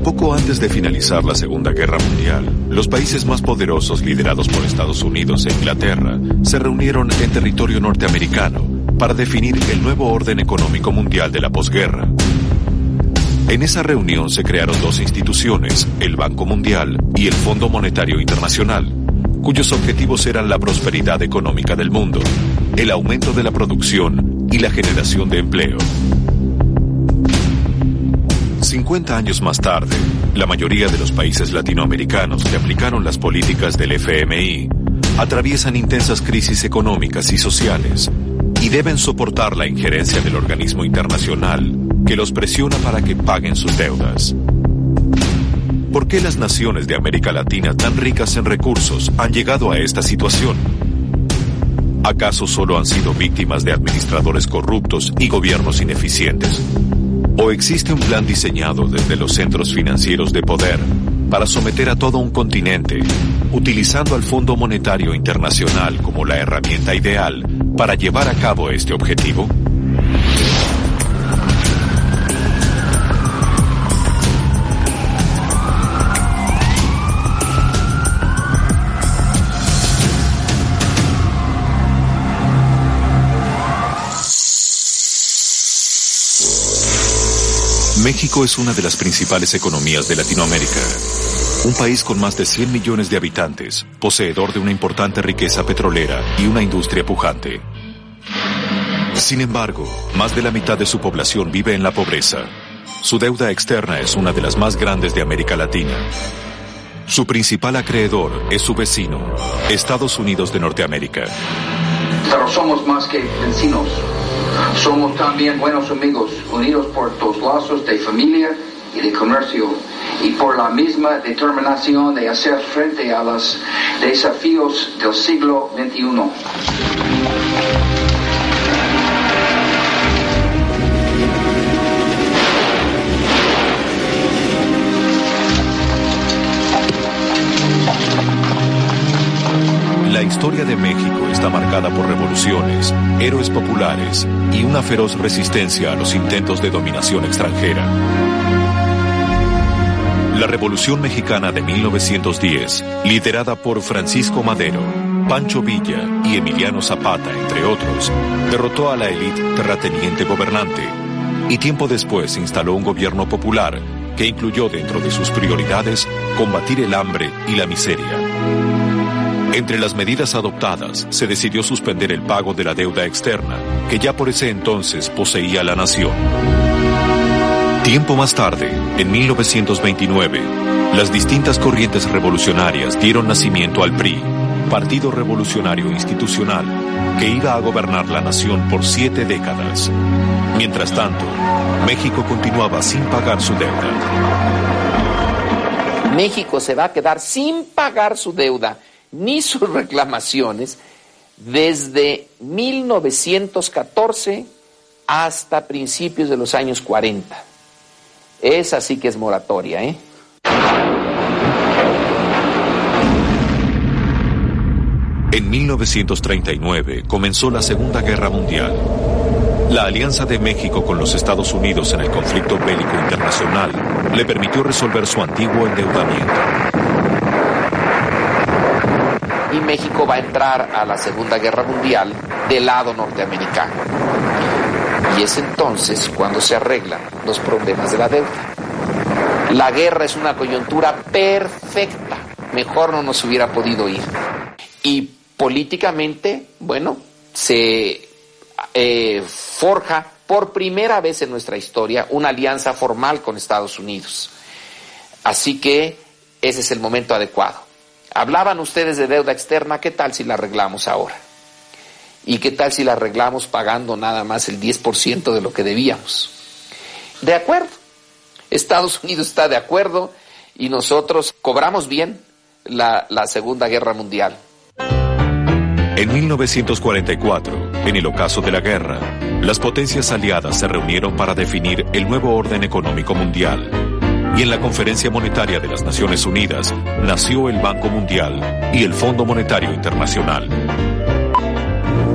Poco antes de finalizar la Segunda Guerra Mundial, los países más poderosos liderados por Estados Unidos e Inglaterra se reunieron en territorio norteamericano para definir el nuevo orden económico mundial de la posguerra. En esa reunión se crearon dos instituciones, el Banco Mundial y el Fondo Monetario Internacional, cuyos objetivos eran la prosperidad económica del mundo, el aumento de la producción y la generación de empleo. 50 años más tarde, la mayoría de los países latinoamericanos que aplicaron las políticas del FMI atraviesan intensas crisis económicas y sociales y deben soportar la injerencia del organismo internacional que los presiona para que paguen sus deudas. ¿Por qué las naciones de América Latina tan ricas en recursos han llegado a esta situación? ¿Acaso solo han sido víctimas de administradores corruptos y gobiernos ineficientes? ¿O existe un plan diseñado desde los centros financieros de poder para someter a todo un continente, utilizando al Fondo Monetario Internacional como la herramienta ideal para llevar a cabo este objetivo? México es una de las principales economías de Latinoamérica. Un país con más de 100 millones de habitantes, poseedor de una importante riqueza petrolera y una industria pujante. Sin embargo, más de la mitad de su población vive en la pobreza. Su deuda externa es una de las más grandes de América Latina. Su principal acreedor es su vecino, Estados Unidos de Norteamérica. Pero somos más que vecinos. Somos también buenos amigos, unidos por los lazos de familia y de comercio, y por la misma determinación de hacer frente a los desafíos del siglo XXI. La historia de México está marcada por revoluciones, héroes populares y una feroz resistencia a los intentos de dominación extranjera. La Revolución Mexicana de 1910, liderada por Francisco Madero, Pancho Villa y Emiliano Zapata, entre otros, derrotó a la élite terrateniente gobernante y tiempo después instaló un gobierno popular que incluyó dentro de sus prioridades combatir el hambre y la miseria. Entre las medidas adoptadas, se decidió suspender el pago de la deuda externa, que ya por ese entonces poseía la nación. Tiempo más tarde, en 1929, las distintas corrientes revolucionarias dieron nacimiento al PRI, Partido Revolucionario Institucional, que iba a gobernar la nación por 7 décadas. Mientras tanto, México continuaba sin pagar su deuda. México se va a quedar sin pagar su deuda ni sus reclamaciones desde 1914 hasta principios de los años 40. Esa sí que es moratoria, ¿eh? En 1939 comenzó la Segunda Guerra Mundial. La alianza de México con los Estados Unidos en el conflicto bélico internacional le permitió resolver su antiguo endeudamiento. Y México va a entrar a la Segunda Guerra Mundial del lado norteamericano. Y es entonces cuando se arreglan los problemas de la deuda. La guerra es una coyuntura perfecta. Mejor no nos hubiera podido ir. Y políticamente, bueno, se forja por primera vez en nuestra historia una alianza formal con Estados Unidos. Así que ese es el momento adecuado. Hablaban ustedes de deuda externa, ¿qué tal si la arreglamos ahora? ¿Y qué tal si la arreglamos pagando nada más el 10% de lo que debíamos? De acuerdo. Estados Unidos está de acuerdo y nosotros cobramos bien la Segunda Guerra Mundial. En 1944, en el ocaso de la guerra, las potencias aliadas se reunieron para definir el nuevo orden económico mundial. Y en la Conferencia Monetaria de las Naciones Unidas nació el Banco Mundial y el Fondo Monetario Internacional.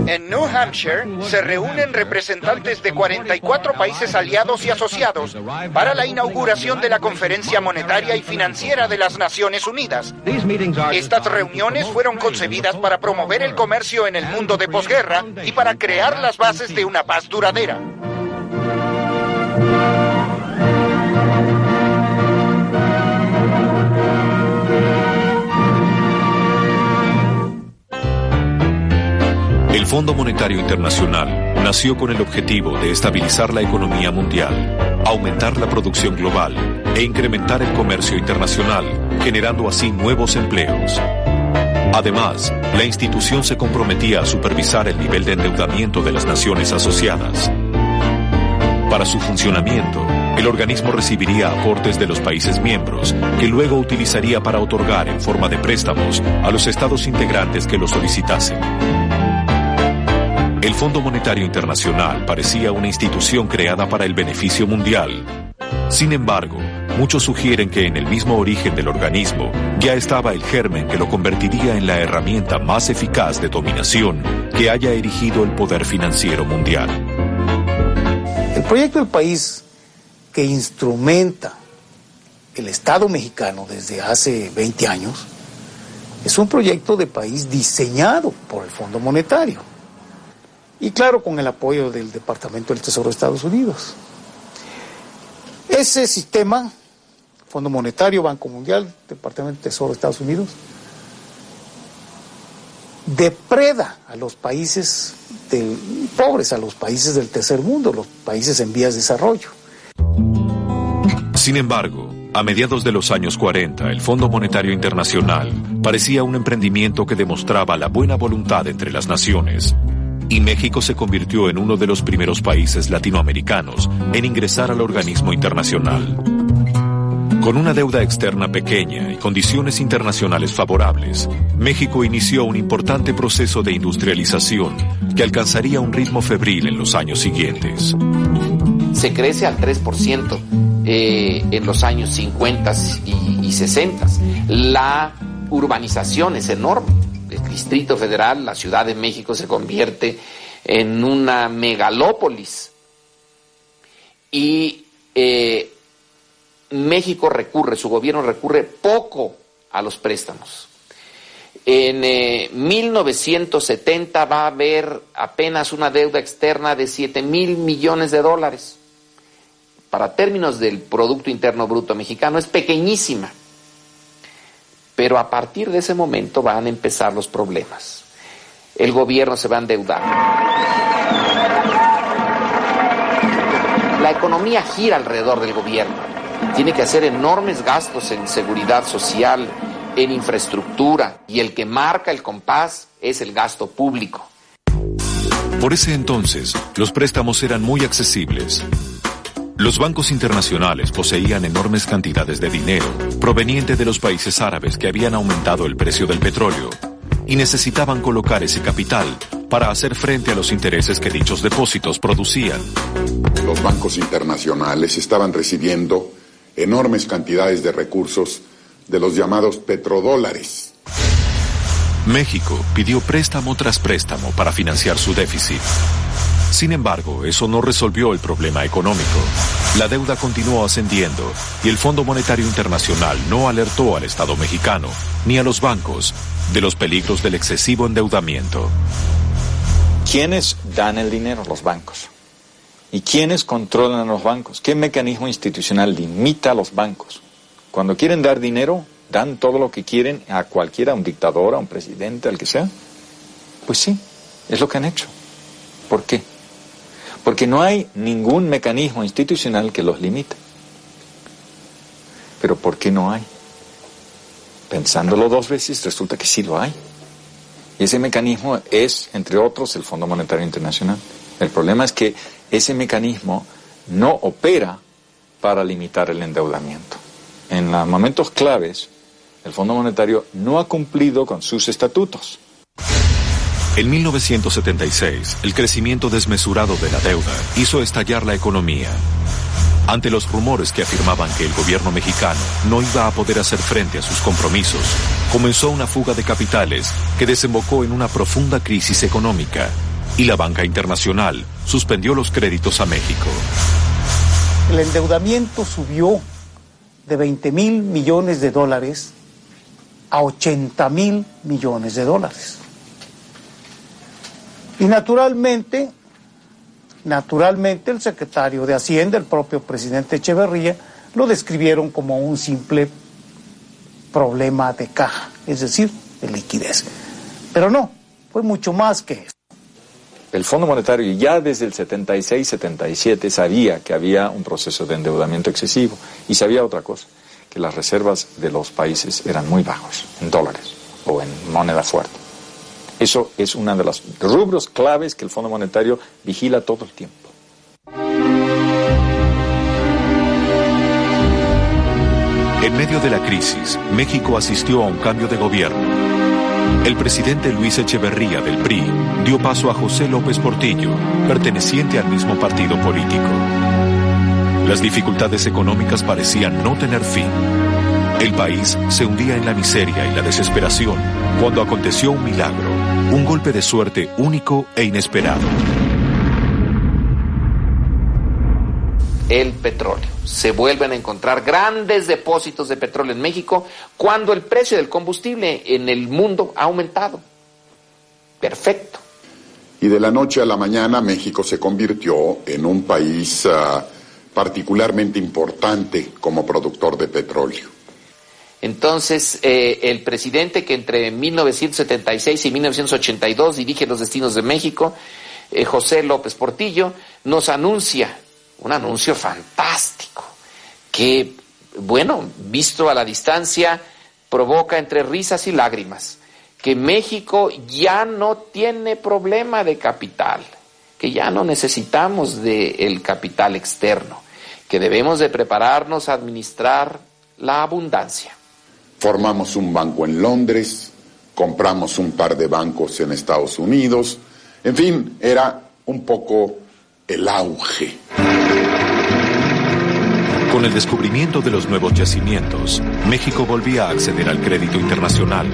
En New Hampshire se reúnen representantes de 44 países aliados y asociados para la inauguración de la Conferencia Monetaria y Financiera de las Naciones Unidas. Estas reuniones fueron concebidas para promover el comercio en el mundo de posguerra y para crear las bases de una paz duradera. El Fondo Monetario Internacional nació con el objetivo de estabilizar la economía mundial, aumentar la producción global e incrementar el comercio internacional, generando así nuevos empleos. Además, la institución se comprometía a supervisar el nivel de endeudamiento de las naciones asociadas. Para su funcionamiento, el organismo recibiría aportes de los países miembros, que luego utilizaría para otorgar en forma de préstamos a los estados integrantes que lo solicitasen. El Fondo Monetario Internacional parecía una institución creada para el beneficio mundial. Sin embargo, muchos sugieren que en el mismo origen del organismo ya estaba el germen que lo convertiría en la herramienta más eficaz de dominación que haya erigido el poder financiero mundial. El proyecto del país que instrumenta el Estado mexicano desde hace 20 años es un proyecto de país diseñado por el Fondo Monetario. Y claro, con el apoyo del Departamento del Tesoro de Estados Unidos. Ese sistema, Fondo Monetario, Banco Mundial, Departamento del Tesoro de Estados Unidos, depreda a los países pobres, a los países del tercer mundo, los países en vías de desarrollo. Sin embargo, a mediados de los años 40, el Fondo Monetario Internacional parecía un emprendimiento que demostraba la buena voluntad entre las naciones. Y México se convirtió en uno de los primeros países latinoamericanos en ingresar al organismo internacional. Con una deuda externa pequeña y condiciones internacionales favorables, México inició un importante proceso de industrialización que alcanzaría un ritmo febril en los años siguientes. Se crece al 3% en los años 50 y 60. La urbanización es enorme. El Distrito Federal, la Ciudad de México, se convierte en una megalópolis. Y México su gobierno recurre poco a los préstamos. En 1970 va a haber apenas una deuda externa de $7,000 millones. Para términos del Producto Interno Bruto mexicano es pequeñísima. Pero a partir de ese momento van a empezar los problemas. El gobierno se va a endeudar. La economía gira alrededor del gobierno. Tiene que hacer enormes gastos en seguridad social, en infraestructura, y el que marca el compás es el gasto público. Por ese entonces, los préstamos eran muy accesibles. Los bancos internacionales poseían enormes cantidades de dinero proveniente de los países árabes que habían aumentado el precio del petróleo y necesitaban colocar ese capital para hacer frente a los intereses que dichos depósitos producían. Los bancos internacionales estaban recibiendo enormes cantidades de recursos de los llamados petrodólares. México pidió préstamo tras préstamo para financiar su déficit. Sin embargo, eso no resolvió el problema económico. La deuda continuó ascendiendo y el Fondo Monetario Internacional no alertó al Estado mexicano ni a los bancos de los peligros del excesivo endeudamiento. ¿Quiénes dan el dinero? Los bancos. ¿Y quiénes controlan a los bancos? ¿Qué mecanismo institucional limita a los bancos? Cuando quieren dar dinero, dan todo lo que quieren a cualquiera, a un dictador, a un presidente, al que sea. Pues sí, es lo que han hecho. ¿Por qué? Porque no hay ningún mecanismo institucional que los limite. ¿Pero por qué no hay? Pensándolo dos veces, resulta que sí lo hay. Y ese mecanismo es, entre otros, el Fondo Monetario Internacional. El problema es que ese mecanismo no opera para limitar el endeudamiento. En los momentos claves, el Fondo Monetario no ha cumplido con sus estatutos. En 1976, el crecimiento desmesurado de la deuda hizo estallar la economía. Ante los rumores que afirmaban que el gobierno mexicano no iba a poder hacer frente a sus compromisos, comenzó una fuga de capitales que desembocó en una profunda crisis económica y la banca internacional suspendió los créditos a México. El endeudamiento subió de 20,000 millones de dólares a 80,000 millones de dólares. Y naturalmente el secretario de Hacienda, el propio presidente Echeverría, lo describieron como un simple problema de caja, es decir, de liquidez. Pero no, fue mucho más que eso. El Fondo Monetario ya desde el 76-77 sabía que había un proceso de endeudamiento excesivo y sabía otra cosa, que las reservas de los países eran muy bajos, en dólares o en moneda fuerte. Eso es uno de los rubros claves que el Fondo Monetario vigila todo el tiempo. En medio de la crisis, México asistió a un cambio de gobierno. El presidente Luis Echeverría del PRI dio paso a José López Portillo, perteneciente al mismo partido político. Las dificultades económicas parecían no tener fin. El país se hundía en la miseria y la desesperación cuando aconteció un milagro, un golpe de suerte único e inesperado. El petróleo. Se vuelven a encontrar grandes depósitos de petróleo en México cuando el precio del combustible en el mundo ha aumentado. Perfecto. Y de la noche a la mañana México se convirtió en un país particularmente importante como productor de petróleo. Entonces, el presidente que entre 1976 y 1982 dirige los destinos de México, José López Portillo, nos anuncia un anuncio fantástico que, bueno, visto a la distancia, provoca entre risas y lágrimas, que México ya no tiene problema de capital, que ya no necesitamos del capital externo, que debemos de prepararnos a administrar la abundancia. Formamos un banco en Londres, compramos un par de bancos en Estados Unidos, en fin, era un poco el auge. Con el descubrimiento de los nuevos yacimientos, México volvía a acceder al crédito internacional.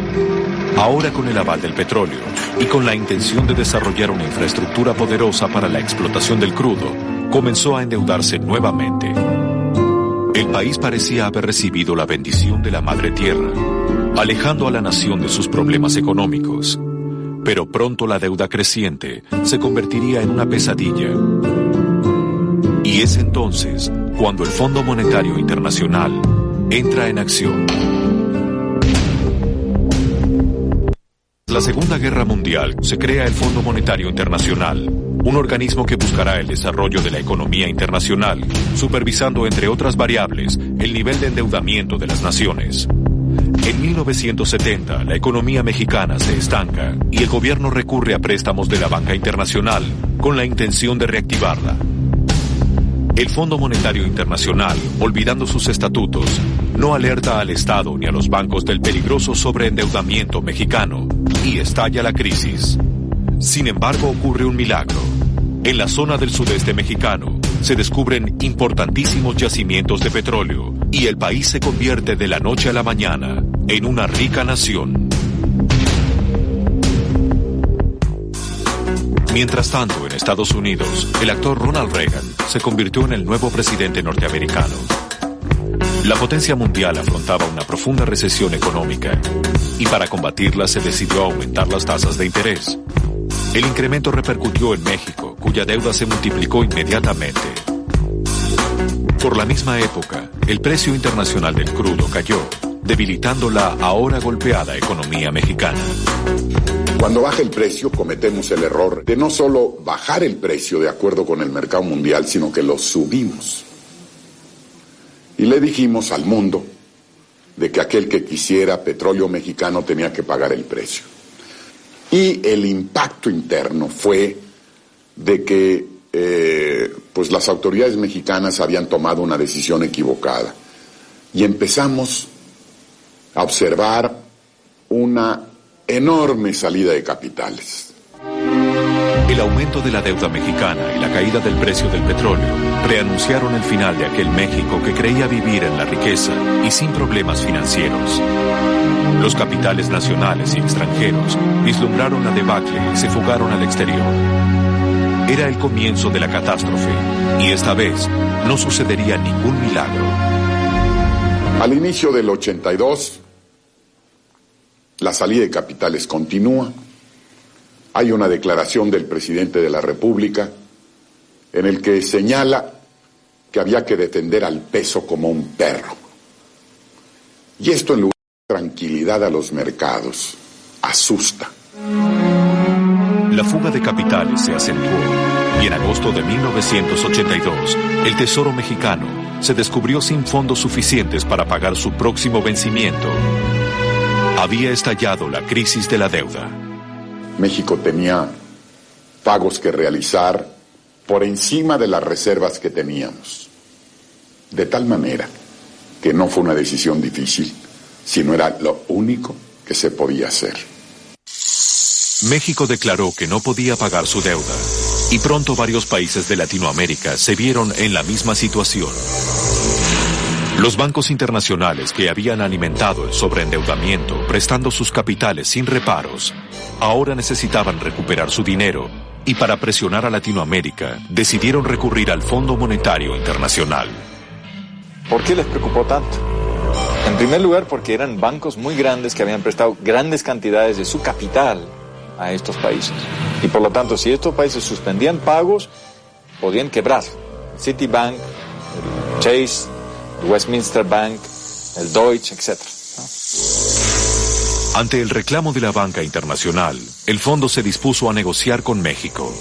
Ahora con el aval del petróleo y con la intención de desarrollar una infraestructura poderosa para la explotación del crudo, comenzó a endeudarse nuevamente. El país parecía haber recibido la bendición de la Madre Tierra, alejando a la nación de sus problemas económicos. Pero pronto la deuda creciente se convertiría en una pesadilla. Y es entonces cuando el Fondo Monetario Internacional entra en acción. Tras la Segunda Guerra Mundial se crea el Fondo Monetario Internacional, un organismo que buscará el desarrollo de la economía internacional, supervisando, entre otras variables, el nivel de endeudamiento de las naciones. En 1970, la economía mexicana se estanca y el gobierno recurre a préstamos de la banca internacional con la intención de reactivarla. El Fondo Monetario Internacional, olvidando sus estatutos, no alerta al Estado ni a los bancos del peligroso sobreendeudamiento mexicano y estalla la crisis. Sin embargo, ocurre un milagro. En la zona del sudeste mexicano se descubren importantísimos yacimientos de petróleo y el país se convierte de la noche a la mañana en una rica nación. Mientras tanto, en Estados Unidos, el actor Ronald Reagan se convirtió en el nuevo presidente norteamericano. La potencia mundial afrontaba una profunda recesión económica y para combatirla se decidió aumentar las tasas de interés. El incremento repercutió en México, cuya deuda se multiplicó inmediatamente. Por la misma época, el precio internacional del crudo cayó, debilitando la ahora golpeada economía mexicana. Cuando baja el precio, cometemos el error de no solo bajar el precio de acuerdo con el mercado mundial, sino que lo subimos. Y le dijimos al mundo de que aquel que quisiera petróleo mexicano tenía que pagar el precio. Y el impacto interno fue de que pues las autoridades mexicanas habían tomado una decisión equivocada. Y empezamos a observar una enorme salida de capitales. El aumento de la deuda mexicana y la caída del precio del petróleo preanunciaron el final de aquel México que creía vivir en la riqueza y sin problemas financieros. Los capitales nacionales y extranjeros vislumbraron la debacle y se fugaron al exterior. Era el comienzo de la catástrofe y esta vez no sucedería ningún milagro. Al inicio del 82, la salida de capitales continúa. Hay una declaración del presidente de la República en el que señala que había que defender al peso como un perro. Y esto, en lugar de tranquilidad a los mercados, asusta. La fuga de capitales se acentuó y en agosto de 1982 el Tesoro mexicano se descubrió sin fondos suficientes para pagar su próximo vencimiento. Había estallado la crisis de la deuda. México tenía pagos que realizar por encima de las reservas que teníamos. De tal manera que no fue una decisión difícil, sino era lo único que se podía hacer. México declaró que no podía pagar su deuda y pronto varios países de Latinoamérica se vieron en la misma situación. Los bancos internacionales que habían alimentado el sobreendeudamiento prestando sus capitales sin reparos, ahora necesitaban recuperar su dinero y para presionar a Latinoamérica decidieron recurrir al Fondo Monetario Internacional. ¿Por qué les preocupó tanto? En primer lugar, porque eran bancos muy grandes que habían prestado grandes cantidades de su capital a estos países. Y por lo tanto, si estos países suspendían pagos, podían quebrar. Citibank, el Chase, el Westminster Bank, el Deutsche, etc. Ante el reclamo de la banca internacional, el fondo se dispuso a negociar con México.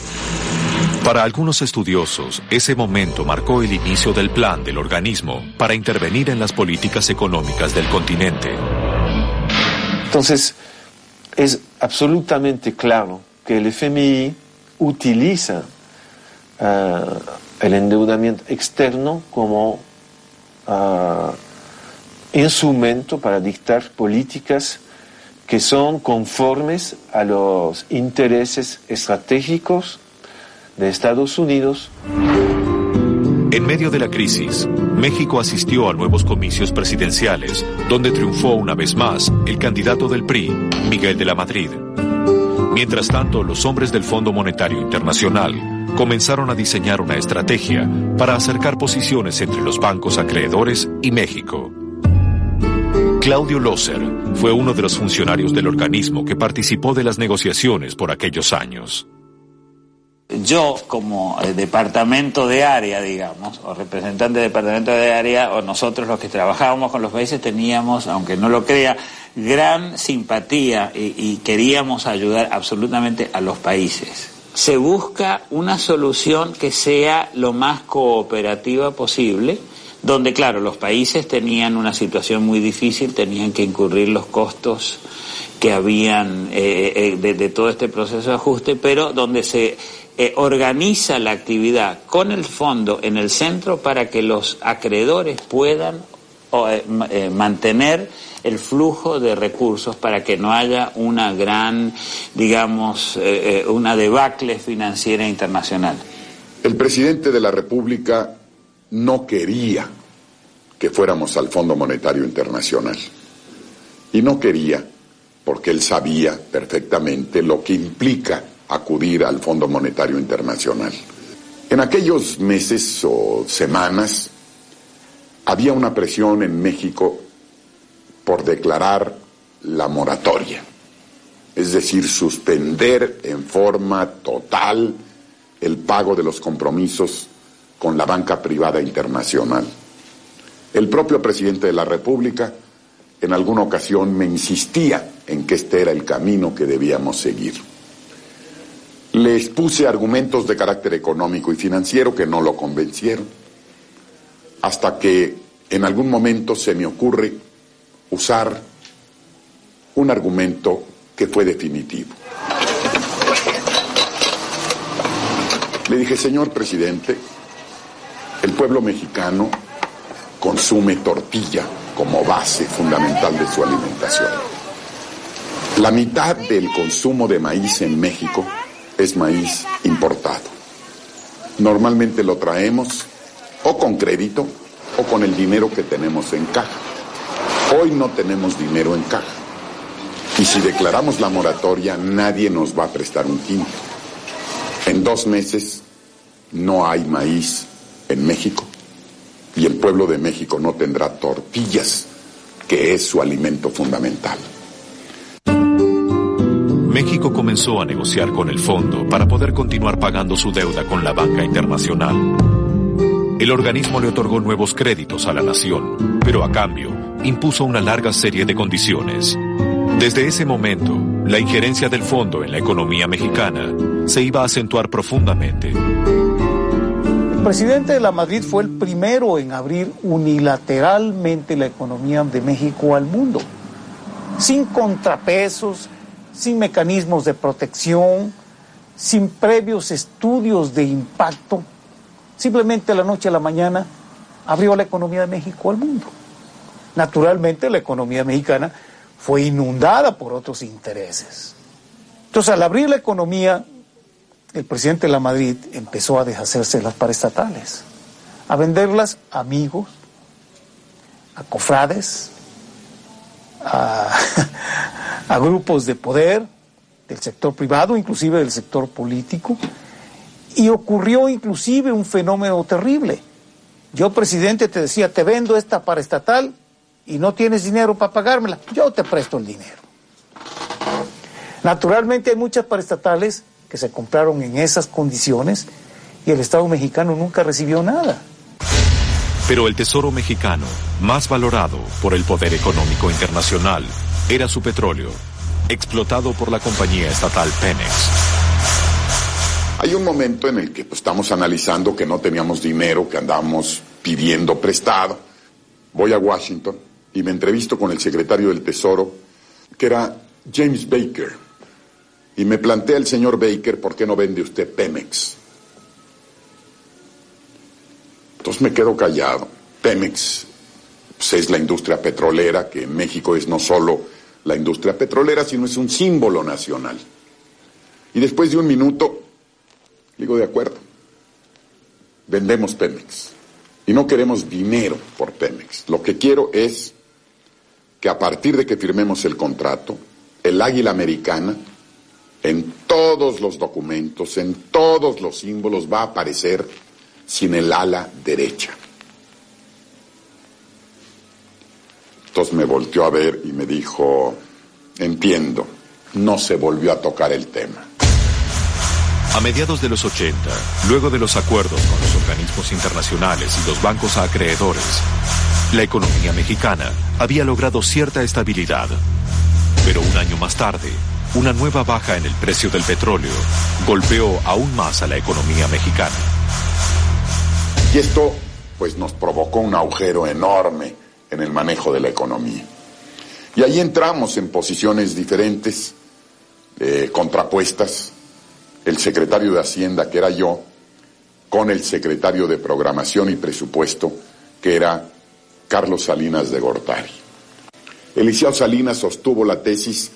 Para algunos estudiosos, ese momento marcó el inicio del plan del organismo para intervenir en las políticas económicas del continente. Entonces, es absolutamente claro que el FMI utiliza el endeudamiento externo como instrumento para dictar políticas que son conformes a los intereses estratégicos de Estados Unidos. En medio de la crisis, México asistió a nuevos comicios presidenciales, donde triunfó una vez más el candidato del PRI, Miguel de la Madrid. Mientras tanto, los hombres del Fondo Monetario Internacional comenzaron a diseñar una estrategia para acercar posiciones entre los bancos acreedores y México. Claudio Loser fue uno de los funcionarios del organismo que participó de las negociaciones por aquellos años. Yo, como departamento de área, digamos, o representante de departamento de área, o nosotros los que trabajábamos con los países, teníamos, aunque no lo crea, gran simpatía y queríamos ayudar absolutamente a los países. Se busca una solución que sea lo más cooperativa posible, donde, claro, los países tenían una situación muy difícil, tenían que incurrir los costos que habían de todo este proceso de ajuste, pero donde se organiza la actividad con el fondo en el centro para que los acreedores puedan mantener el flujo de recursos para que no haya una gran, digamos, una debacle financiera internacional. El presidente de la República no quería que fuéramos al Fondo Monetario Internacional. Y no quería porque él sabía perfectamente lo que implica acudir al Fondo Monetario Internacional. En aquellos meses o semanas había una presión en México por declarar la moratoria, es decir, suspender en forma total el pago de los compromisos con la banca privada internacional. El propio presidente de la República en alguna ocasión me insistía en que este era el camino que debíamos seguir. Le expuse argumentos de carácter económico y financiero que no lo convencieron, hasta que en algún momento se me ocurre usar un argumento que fue definitivo. Le dije, señor presidente, el pueblo mexicano consume tortilla como base fundamental de su alimentación. La mitad del consumo de maíz en México es maíz importado. Normalmente lo traemos o con crédito o con el dinero que tenemos en caja. Hoy no tenemos dinero en caja. Y si declaramos la moratoria, nadie nos va a prestar un quinto. En 2 meses no hay maíz en México y el pueblo de México no tendrá tortillas, que es su alimento fundamental. México comenzó a negociar con el fondo para poder continuar pagando su deuda con la banca internacional. El organismo le otorgó nuevos créditos a la nación, pero a cambio impuso una larga serie de condiciones. Desde ese momento, la injerencia del fondo en la economía mexicana se iba a acentuar profundamente. El presidente de la Madrid fue el primero en abrir unilateralmente la economía de México al mundo, sin contrapesos, sin mecanismos de protección, sin previos estudios de impacto. Simplemente de la noche a la mañana abrió la economía de México al mundo. Naturalmente la economía mexicana fue inundada por otros intereses. Entonces, al abrir la economía, el presidente de la Madrid empezó a deshacerse de las paraestatales, a venderlas a amigos, a cofrades, a grupos de poder del sector privado, inclusive del sector político, y ocurrió inclusive un fenómeno terrible. Yo, presidente, te decía, te vendo esta paraestatal y no tienes dinero para pagármela, yo te presto el dinero. Naturalmente hay muchas paraestatales que se compraron en esas condiciones y el Estado mexicano nunca recibió nada. Pero el tesoro mexicano, más valorado por el poder económico internacional, era su petróleo, explotado por la compañía estatal Pemex. Hay un momento en el que estamos analizando que no teníamos dinero, que andábamos pidiendo prestado. Voy a Washington y me entrevisto con el secretario del Tesoro, que era James Baker. Y me plantea el señor Baker, ¿por qué no vende usted Pemex? Entonces me quedo callado. Pemex pues, es la industria petrolera, que en México es no solo la industria petrolera, sino es un símbolo nacional. Y después de un minuto, digo, de acuerdo, vendemos Pemex. Y no queremos dinero por Pemex. Lo que quiero es que a partir de que firmemos el contrato, el águila americana, en todos los documentos, en todos los símbolos, va a aparecer sin el ala derecha. Entonces me volteó a ver y me dijo, entiendo, no se volvió a tocar el tema. A mediados de los 80, luego de los acuerdos con los organismos internacionales y los bancos acreedores, la economía mexicana había logrado cierta estabilidad. Pero un año más tarde, una nueva baja en el precio del petróleo golpeó aún más a la economía mexicana. Y esto, pues, nos provocó un agujero enorme en el manejo de la economía. Y ahí entramos en posiciones diferentes, contrapuestas, el secretario de Hacienda, que era yo, con el secretario de Programación y Presupuesto, que era Carlos Salinas de Gortari. Eliseo Salinas sostuvo la tesis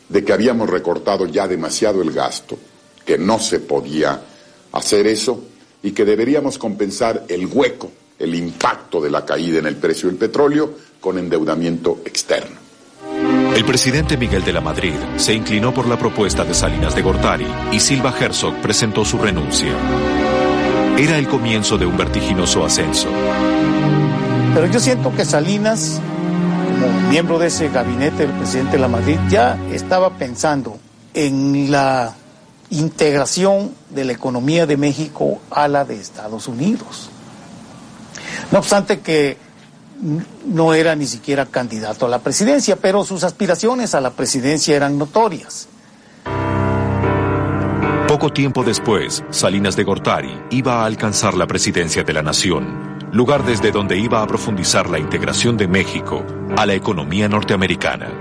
de que habíamos recortado ya demasiado el gasto, que no se podía hacer eso y que deberíamos compensar el hueco, el impacto de la caída en el precio del petróleo con endeudamiento externo. El presidente Miguel de la Madrid se inclinó por la propuesta de Salinas de Gortari y Silva Herzog presentó su renuncia. Era el comienzo de un vertiginoso ascenso. Pero yo siento que Salinas, como miembro de ese gabinete del presidente de la Madrid, ya estaba pensando en la integración de la economía de México a la de Estados Unidos. No obstante que no era ni siquiera candidato a la presidencia, pero sus aspiraciones a la presidencia eran notorias. Poco tiempo después, Salinas de Gortari iba a alcanzar la presidencia de la nación, lugar desde donde iba a profundizar la integración de México a la economía norteamericana.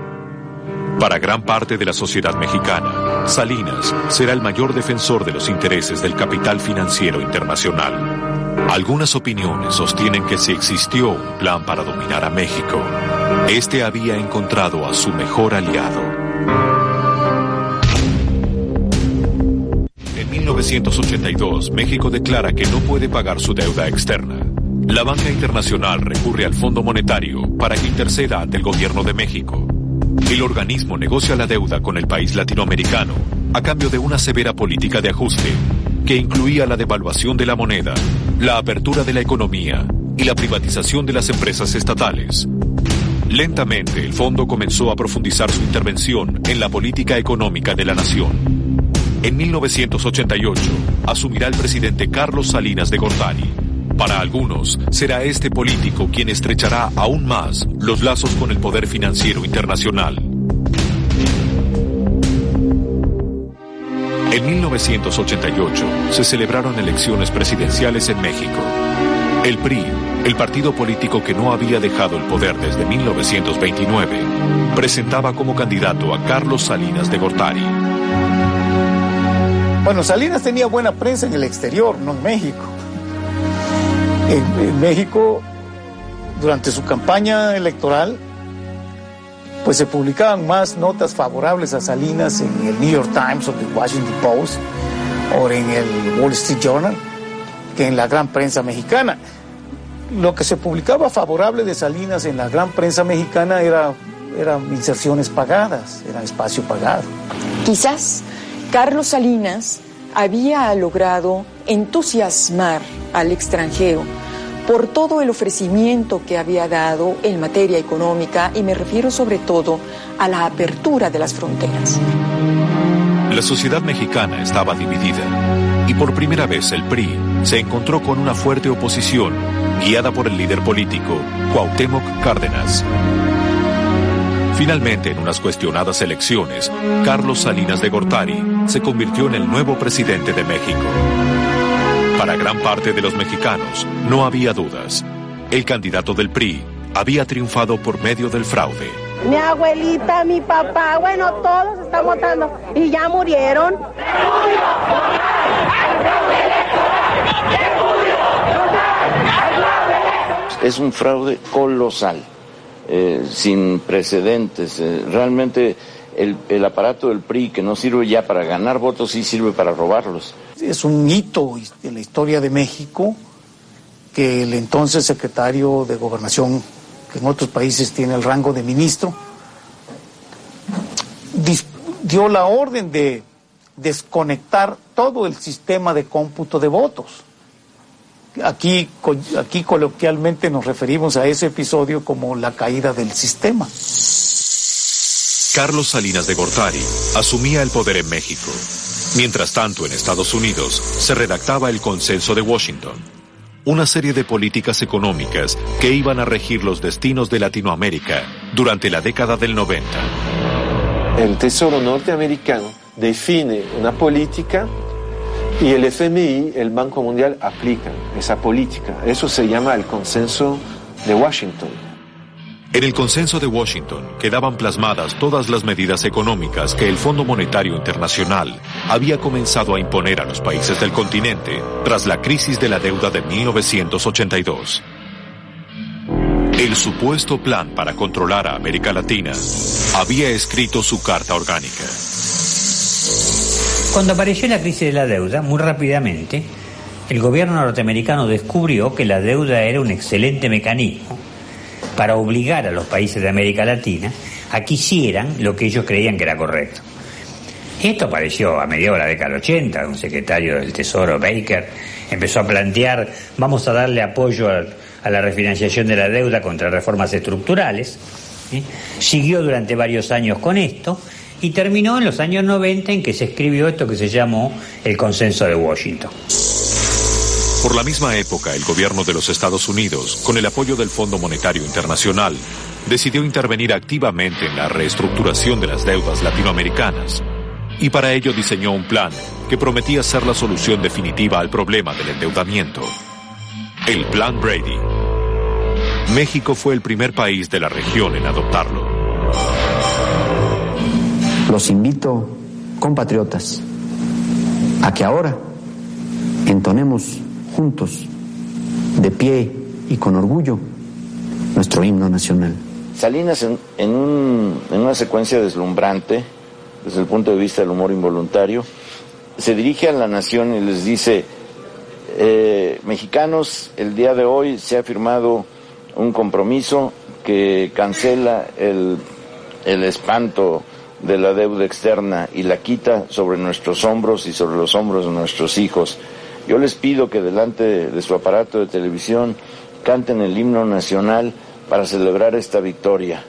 Para gran parte de la sociedad mexicana, Salinas será el mayor defensor de los intereses del capital financiero internacional. Algunas opiniones sostienen que si existió un plan para dominar a México, este había encontrado a su mejor aliado. 1982, México declara que no puede pagar su deuda externa. La banca internacional recurre al Fondo Monetario para que interceda ante el gobierno de México. El organismo negocia la deuda con el país latinoamericano a cambio de una severa política de ajuste que incluía la devaluación de la moneda, la apertura de la economía y la privatización de las empresas estatales. Lentamente, el fondo comenzó a profundizar su intervención en la política económica de la nación. En 1988, asumirá el presidente Carlos Salinas de Gortari. Para algunos, será este político quien estrechará aún más los lazos con el poder financiero internacional. En 1988 se celebraron elecciones presidenciales en México. El PRI, el partido político que no había dejado el poder desde 1929, presentaba como candidato a Carlos Salinas de Gortari. Bueno, Salinas tenía buena prensa en el exterior, no en México. En México, durante su campaña electoral, pues se publicaban más notas favorables a Salinas en el New York Times o el Washington Post o en el Wall Street Journal que en la gran prensa mexicana. Lo que se publicaba favorable de Salinas en la gran prensa mexicana eran inserciones pagadas, era espacio pagado. Quizás Carlos Salinas había logrado entusiasmar al extranjero por todo el ofrecimiento que había dado en materia económica, y me refiero sobre todo a la apertura de las fronteras. La sociedad mexicana estaba dividida y por primera vez el PRI se encontró con una fuerte oposición guiada por el líder político Cuauhtémoc Cárdenas. Finalmente, en unas cuestionadas elecciones, Carlos Salinas de Gortari se convirtió en el nuevo presidente de México. Para gran parte de los mexicanos, no había dudas. El candidato del PRI había triunfado por medio del fraude. Mi abuelita, mi papá, bueno, todos están votando y ya murieron. Es un fraude colosal, sin precedentes. Realmente el aparato del PRI, que no sirve ya para ganar votos, sí sirve para robarlos. Es un hito en la historia de México que el entonces secretario de Gobernación, que en otros países tiene el rango de ministro, dio la orden de desconectar todo el sistema de cómputo de votos. Aquí coloquialmente nos referimos a ese episodio como la caída del sistema. Carlos Salinas de Gortari asumía el poder en México. Mientras tanto, en Estados Unidos se redactaba el Consenso de Washington, una serie de políticas económicas que iban a regir los destinos de Latinoamérica durante la década del 90. El Tesoro norteamericano define una política y el FMI, el Banco Mundial, aplican esa política. Eso se llama el Consenso de Washington. En el Consenso de Washington quedaban plasmadas todas las medidas económicas que el Fondo Monetario Internacional había comenzado a imponer a los países del continente tras la crisis de la deuda de 1982. El supuesto plan para controlar a América Latina había escrito su carta orgánica. Cuando apareció la crisis de la deuda, muy rápidamente, el gobierno norteamericano descubrió que la deuda era un excelente mecanismo para obligar a los países de América Latina a que hicieran lo que ellos creían que era correcto. Esto apareció a mediados de la década del 80, un secretario del Tesoro, Baker, empezó a plantear, vamos a darle apoyo a la refinanciación de la deuda contra reformas estructurales. Siguió durante varios años con esto y terminó en los años 90 en que se escribió esto que se llamó el Consenso de Washington. Por la misma época, el gobierno de los Estados Unidos, con el apoyo del Fondo Monetario Internacional, decidió intervenir activamente en la reestructuración de las deudas latinoamericanas, y para ello diseñó un plan que prometía ser la solución definitiva al problema del endeudamiento. El Plan Brady. México fue el primer país de la región en adoptarlo. Los invito, compatriotas, a que ahora entonemos juntos, de pie y con orgullo, nuestro himno nacional. Salinas, en una secuencia deslumbrante, desde el punto de vista del humor involuntario, se dirige a la nación y les dice, mexicanos, el día de hoy se ha firmado un compromiso que cancela el espanto de la deuda externa y la quita sobre nuestros hombros y sobre los hombros de nuestros hijos. Yo les pido que delante de su aparato de televisión canten el himno nacional para celebrar esta victoria.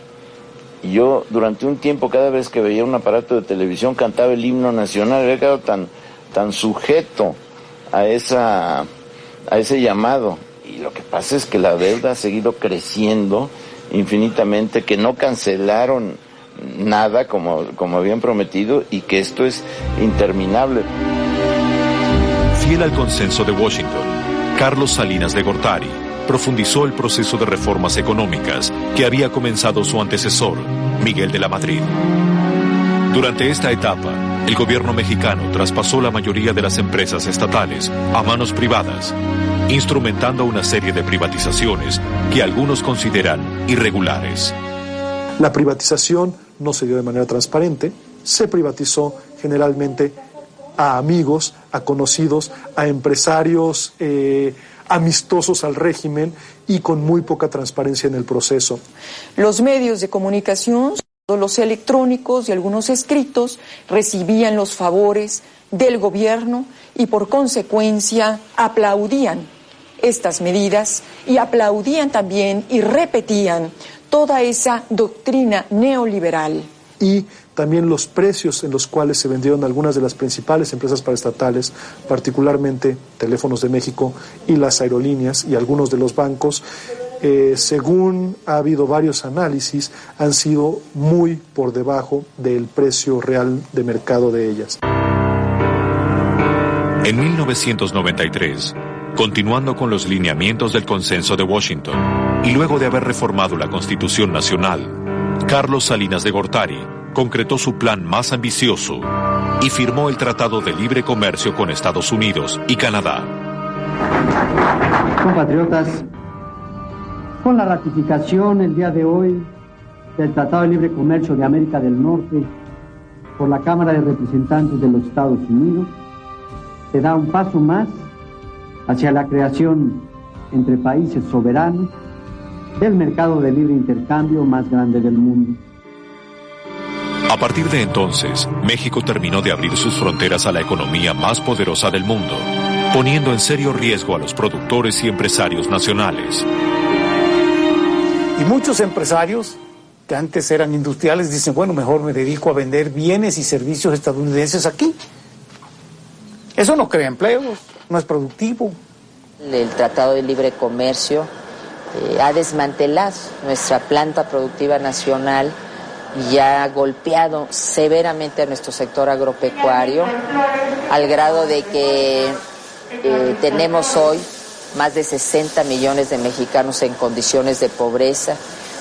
Y yo durante un tiempo, cada vez que veía un aparato de televisión, cantaba el himno nacional. Había quedado tan sujeto a ese llamado. Y lo que pasa es que la deuda ha seguido creciendo infinitamente, que no cancelaron nada como habían prometido y que esto es interminable. Fiel al consenso de Washington, Carlos Salinas de Gortari profundizó el proceso de reformas económicas que había comenzado su antecesor, Miguel de la Madrid. Durante esta etapa, el gobierno mexicano traspasó la mayoría de las empresas estatales a manos privadas, instrumentando una serie de privatizaciones que algunos consideran irregulares. La privatización no se dio de manera transparente, se privatizó generalmente a amigos, a conocidos, a empresarios amistosos al régimen y con muy poca transparencia en el proceso. Los medios de comunicación, los electrónicos y algunos escritos, recibían los favores del gobierno y por consecuencia aplaudían estas medidas y aplaudían también y repetían toda esa doctrina neoliberal. Y también los precios en los cuales se vendieron algunas de las principales empresas paraestatales, particularmente Teléfonos de México y las aerolíneas y algunos de los bancos, según ha habido varios análisis, han sido muy por debajo del precio real de mercado de ellas. En 1993, continuando con los lineamientos del Consenso de Washington y luego de haber reformado la Constitución Nacional, Carlos Salinas de Gortari concretó su plan más ambicioso y firmó el Tratado de Libre Comercio con Estados Unidos y Canadá. Compatriotas, con la ratificación el día de hoy del Tratado de Libre Comercio de América del Norte por la Cámara de Representantes de los Estados Unidos, se da un paso más hacia la creación entre países soberanos del mercado de libre intercambio más grande del mundo. A partir de entonces, México terminó de abrir sus fronteras a la economía más poderosa del mundo, poniendo en serio riesgo a los productores y empresarios nacionales. Y muchos empresarios que antes eran industriales dicen, bueno, mejor me dedico a vender bienes y servicios estadounidenses aquí. Eso no crea empleos, no es productivo. El Tratado de Libre Comercio ha desmantelado nuestra planta productiva nacional y ha golpeado severamente a nuestro sector agropecuario, al grado de que tenemos hoy más de 60 millones de mexicanos en condiciones de pobreza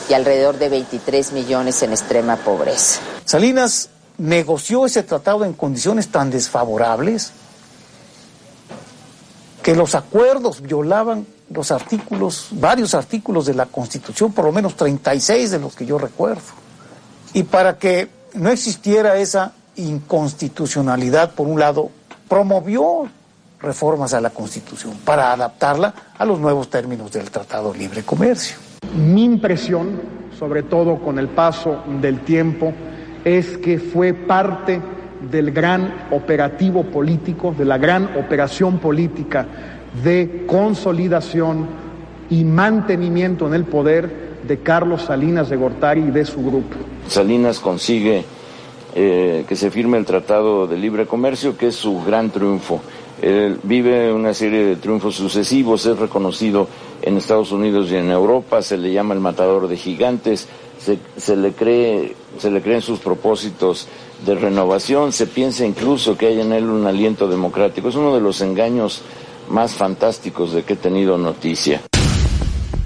y alrededor de 23 millones en extrema pobreza. Salinas negoció ese tratado en condiciones tan desfavorables que los acuerdos violaban los artículos, varios artículos de la Constitución, por lo menos 36 de los que yo recuerdo. Y para que no existiera esa inconstitucionalidad, por un lado, promovió reformas a la Constitución para adaptarla a los nuevos términos del Tratado de Libre Comercio. Mi impresión, sobre todo con el paso del tiempo, es que fue parte del gran operativo político, de la gran operación política de consolidación y mantenimiento en el poder de Carlos Salinas de Gortari y de su grupo. Salinas consigue que se firme el Tratado de Libre Comercio, que es su gran triunfo. Él vive una serie de triunfos sucesivos, es reconocido en Estados Unidos y en Europa, se le llama el matador de gigantes, se le cree en sus propósitos de renovación, se piensa incluso que hay en él un aliento democrático. Es uno de los engaños más fantásticos de que he tenido noticia.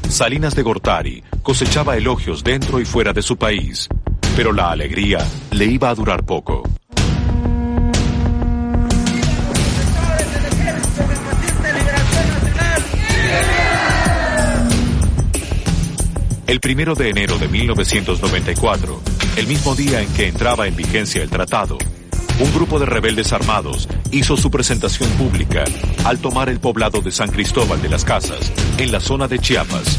Salinas de Gortari cosechaba elogios dentro y fuera de su país, pero la alegría le iba a durar poco. El 1 de enero de 1994, el mismo día en que entraba en vigencia el tratado, un grupo de rebeldes armados hizo su presentación pública al tomar el poblado de San Cristóbal de las Casas, en la zona de Chiapas,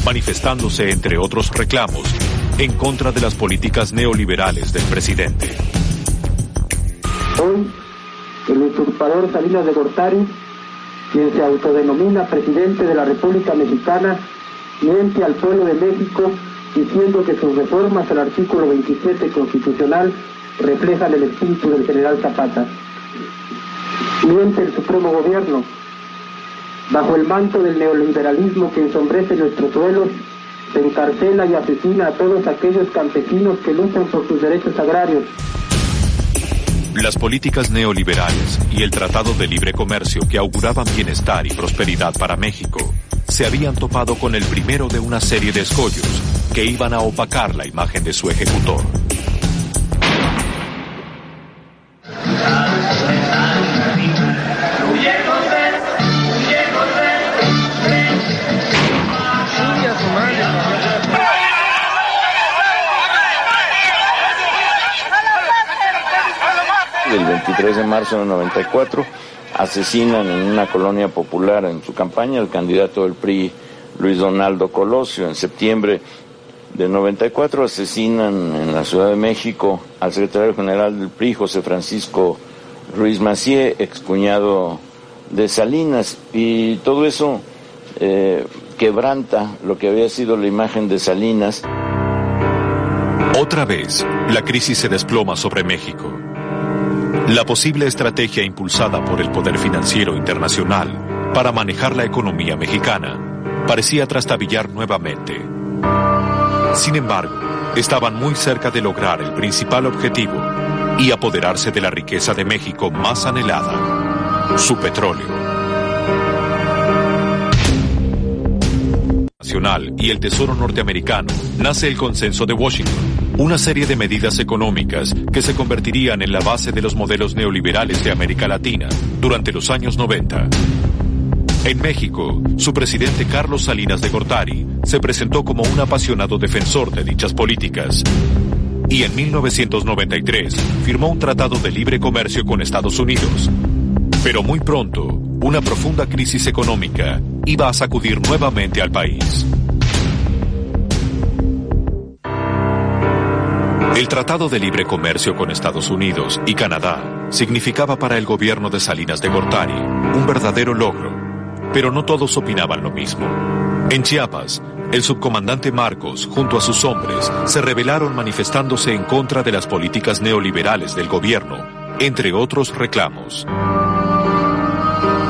manifestándose, entre otros reclamos, en contra de las políticas neoliberales del presidente. Hoy, el usurpador Salinas de Gortari, quien se autodenomina presidente de la República Mexicana, miente al pueblo de México diciendo que sus reformas al artículo 27 constitucional reflejan el espíritu del general Zapata. Miente el Supremo Gobierno. Bajo el manto del neoliberalismo que ensombrece nuestros suelos, se encarcela y asesina a todos aquellos campesinos que luchan por sus derechos agrarios. Las políticas neoliberales y el Tratado de Libre Comercio que auguraban bienestar y prosperidad para México se habían topado con el primero de una serie de escollos que iban a opacar la imagen de su ejecutor. El 23 de marzo del 94 asesinan en una colonia popular en su campaña al candidato del PRI, Luis Donaldo Colosio. En septiembre del 94 asesinan en la Ciudad de México al secretario general del PRI, José Francisco Ruiz Massieu, excuñado de Salinas, y todo eso quebranta lo que había sido la imagen de Salinas. Otra vez, la crisis se desploma sobre México. La posible estrategia impulsada por el poder financiero internacional para manejar la economía mexicana parecía trastabillar nuevamente. Sin embargo, estaban muy cerca de lograr el principal objetivo y apoderarse de la riqueza de México más anhelada, su petróleo. Nacional y el Tesoro norteamericano nace el Consenso de Washington, una serie de medidas económicas que se convertirían en la base de los modelos neoliberales de América Latina durante los años 90. En México, su presidente Carlos Salinas de Gortari se presentó como un apasionado defensor de dichas políticas. Y en 1993 firmó un tratado de libre comercio con Estados Unidos. Pero muy pronto, una profunda crisis económica iba a sacudir nuevamente al país. El Tratado de Libre Comercio con Estados Unidos y Canadá significaba para el gobierno de Salinas de Gortari un verdadero logro, pero no todos opinaban lo mismo. En Chiapas, el subcomandante Marcos, junto a sus hombres, se rebelaron manifestándose en contra de las políticas neoliberales del gobierno, entre otros reclamos.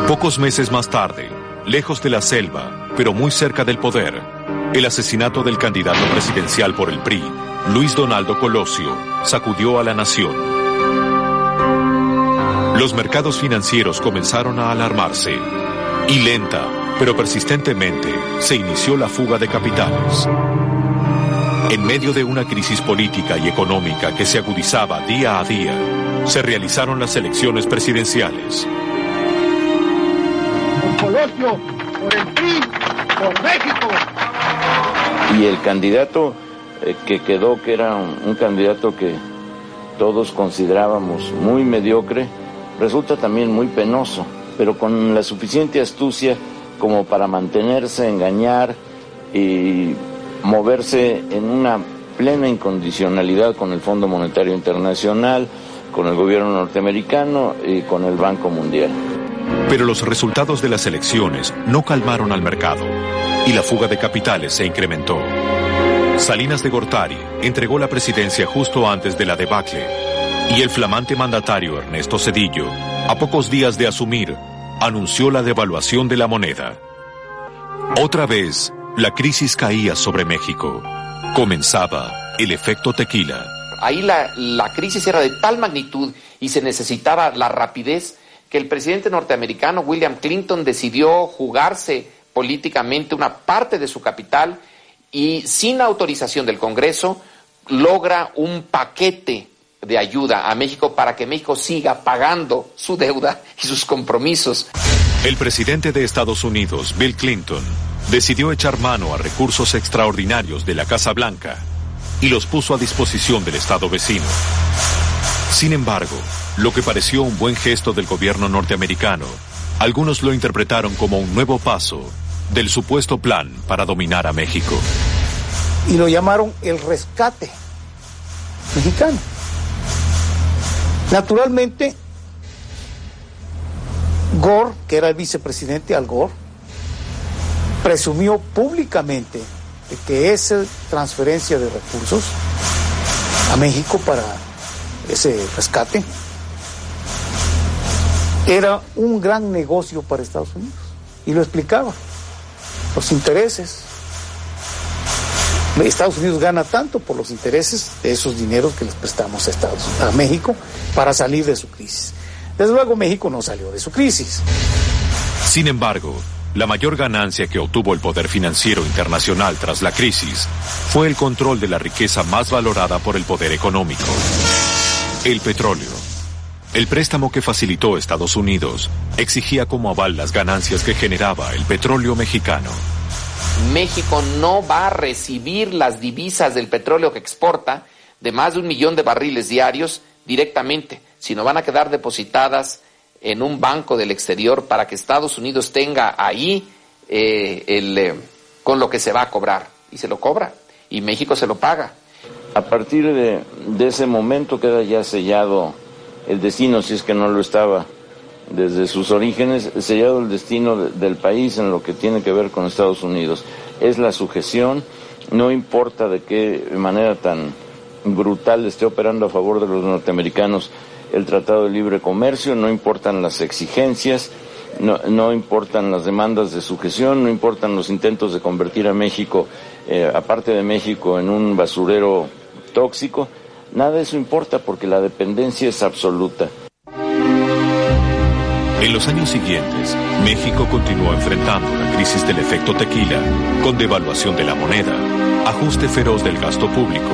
Pocos meses más tarde, lejos de la selva, pero muy cerca del poder, el asesinato del candidato presidencial por el PRI, Luis Donaldo Colosio, sacudió a la nación. Los mercados financieros comenzaron a alarmarse y lenta, pero persistentemente, se inició la fuga de capitales. En medio de una crisis política y económica que se agudizaba día a día, se realizaron las elecciones presidenciales. Por Colosio, por el PRI, por México. Y el candidato que quedó, que era un candidato que todos considerábamos muy mediocre, resulta también muy penoso, pero con la suficiente astucia como para mantenerse, engañar y moverse en una plena incondicionalidad con el Fondo Monetario Internacional, con el gobierno norteamericano y con el Banco Mundial. Pero los resultados de las elecciones no calmaron al mercado y la fuga de capitales se incrementó. Salinas de Gortari entregó la presidencia justo antes de la debacle y el flamante mandatario Ernesto Zedillo, a pocos días de asumir, anunció la devaluación de la moneda. Otra vez, la crisis caía sobre México. Comenzaba el efecto tequila. Ahí la crisis era de tal magnitud y se necesitaba la rapidez que el presidente norteamericano William Clinton decidió jugarse políticamente una parte de su capital y sin autorización del Congreso logra un paquete de ayuda a México para que México siga pagando su deuda y sus compromisos. El presidente de Estados Unidos, Bill Clinton, decidió echar mano a recursos extraordinarios de la Casa Blanca y los puso a disposición del Estado vecino. Sin embargo, lo que pareció un buen gesto del gobierno norteamericano, algunos lo interpretaron como un nuevo paso del supuesto plan para dominar a México. Y lo llamaron el rescate mexicano. Naturalmente, Gore, que era el vicepresidente Al Gore, presumió públicamente de que esa transferencia de recursos a México para ese rescate era un gran negocio para Estados Unidos. Y lo explicaba. Los intereses. Estados Unidos gana tanto por los intereses de esos dineros que les prestamos a México para salir de su crisis. Desde luego México no salió de su crisis. Sin embargo, la mayor ganancia que obtuvo el poder financiero internacional tras la crisis fue el control de la riqueza más valorada por el poder económico: el petróleo. El préstamo que facilitó Estados Unidos exigía como aval las ganancias que generaba el petróleo mexicano. México no va a recibir las divisas del petróleo que exporta, de más de 1 millón de barriles diarios, directamente, sino van a quedar depositadas en un banco del exterior para que Estados Unidos tenga ahí con lo que se va a cobrar. Y se lo cobra, y México se lo paga. A partir de ese momento queda ya sellado el destino, si es que no lo estaba desde sus orígenes, sellado el destino del país en lo que tiene que ver con Estados Unidos. Es la sujeción, no importa de qué manera tan brutal esté operando a favor de los norteamericanos el Tratado de Libre Comercio, no importan las exigencias, no importan las demandas de sujeción, no importan los intentos de convertir a México, aparte de México, en un basurero tóxico. Nada de eso importa porque la dependencia es absoluta. En los años siguientes, México continuó enfrentando la crisis del efecto tequila, con devaluación de la moneda, ajuste feroz del gasto público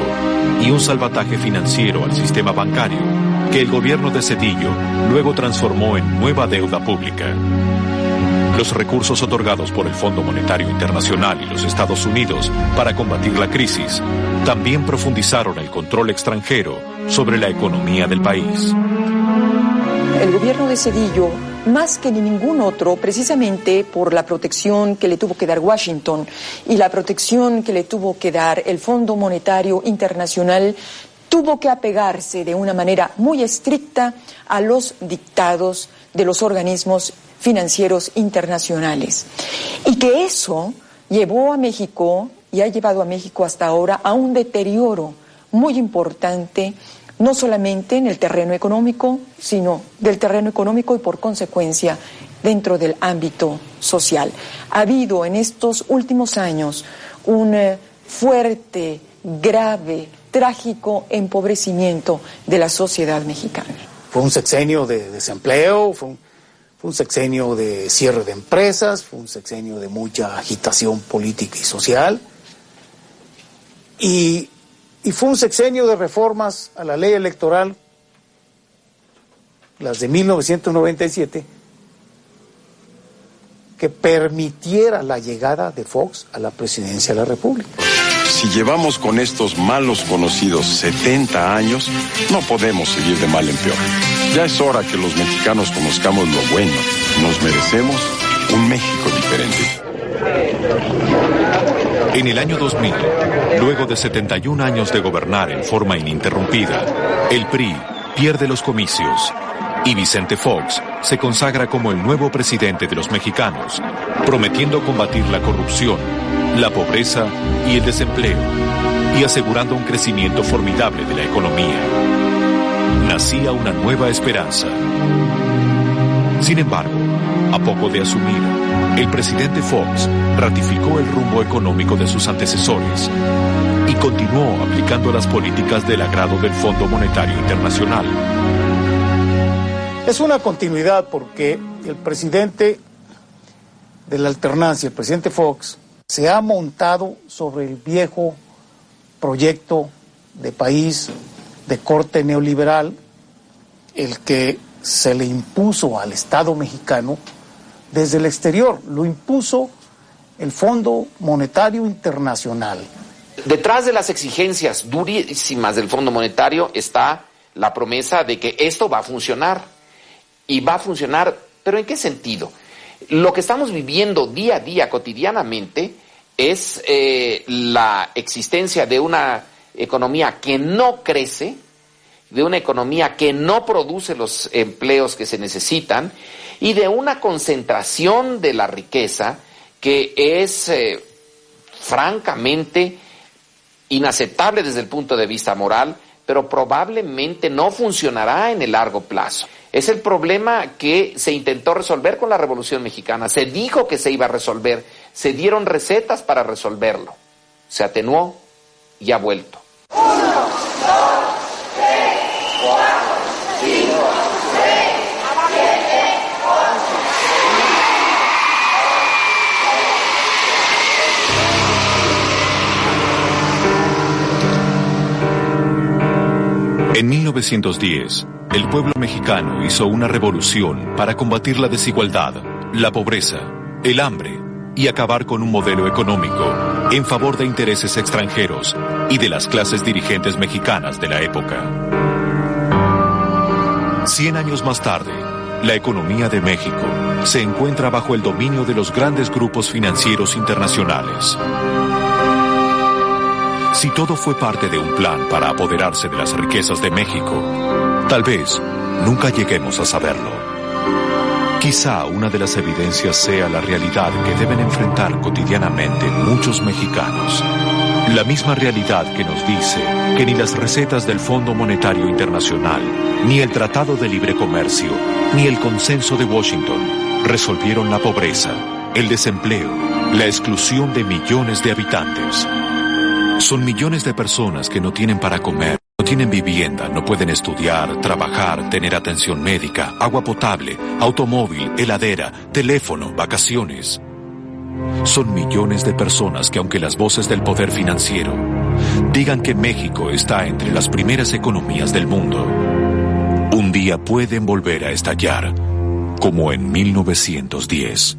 y un salvataje financiero al sistema bancario, que el gobierno de Zedillo luego transformó en nueva deuda pública. Los recursos otorgados por el Fondo Monetario Internacional y los Estados Unidos para combatir la crisis también profundizaron el control extranjero sobre la economía del país. El gobierno de Zedillo, más que ni ningún otro, precisamente por la protección que le tuvo que dar Washington y la protección que le tuvo que dar el Fondo Monetario Internacional, tuvo que apegarse de una manera muy estricta a los dictados de los organismos financieros internacionales. Y que eso llevó a México, y ha llevado a México hasta ahora, a un deterioro muy importante, no solamente en el terreno económico, sino del terreno económico y por consecuencia dentro del ámbito social. Ha habido en estos últimos años un fuerte, grave, trágico empobrecimiento de la sociedad mexicana. Fue un sexenio de desempleo, fue un sexenio de cierre de empresas, fue un sexenio de mucha agitación política y social, y fue un sexenio de reformas a la ley electoral, las de 1997, que permitiera la llegada de Fox a la presidencia de la República. Si llevamos con estos malos conocidos 70 años, no podemos seguir de mal en peor. Ya es hora que los mexicanos conozcamos lo bueno. Nos merecemos un México diferente. En el año 2000, luego de 71 años de gobernar en forma ininterrumpida, el PRI pierde los comicios y Vicente Fox se consagra como el nuevo presidente de los mexicanos, prometiendo combatir la corrupción, la pobreza y el desempleo, y asegurando un crecimiento formidable de la economía. Nacía una nueva esperanza. Sin embargo, a poco de asumir, el presidente Fox ratificó el rumbo económico de sus antecesores y continuó aplicando las políticas del agrado del Fondo Monetario Internacional. Es una continuidad porque el presidente de la alternancia, el presidente Fox, se ha montado sobre el viejo proyecto de país de corte neoliberal, el que se le impuso al Estado mexicano desde el exterior, lo impuso el Fondo Monetario Internacional. Detrás de las exigencias durísimas del Fondo Monetario está la promesa de que esto va a funcionar. Y va a funcionar, ¿pero en qué sentido? Lo que estamos viviendo día a día, cotidianamente, es la existencia de una economía que no crece, de una economía que no produce los empleos que se necesitan y de una concentración de la riqueza que es francamente inaceptable desde el punto de vista moral, pero probablemente no funcionará en el largo plazo. Es el problema que se intentó resolver con la Revolución Mexicana. Se dijo que se iba a resolver, se dieron recetas para resolverlo. Se atenuó y ha vuelto. 1, 2, 3, 4, 5, 6, 7, 8. En 1910, el pueblo mexicano hizo una revolución para combatir la desigualdad, la pobreza, el hambre y acabar con un modelo económico en favor de intereses extranjeros y de las clases dirigentes mexicanas de la época. 100 años más tarde, la economía de México se encuentra bajo el dominio de los grandes grupos financieros internacionales. Si todo fue parte de un plan para apoderarse de las riquezas de México, tal vez nunca lleguemos a saberlo. Quizá una de las evidencias sea la realidad que deben enfrentar cotidianamente muchos mexicanos. La misma realidad que nos dice que ni las recetas del Fondo Monetario Internacional, ni el Tratado de Libre Comercio, ni el Consenso de Washington resolvieron la pobreza, el desempleo, la exclusión de millones de habitantes. Son millones de personas que no tienen para comer, no tienen vivienda, no pueden estudiar, trabajar, tener atención médica, agua potable, automóvil, heladera, teléfono, vacaciones. Son millones de personas que, aunque las voces del poder financiero digan que México está entre las primeras economías del mundo, un día pueden volver a estallar, como en 1910.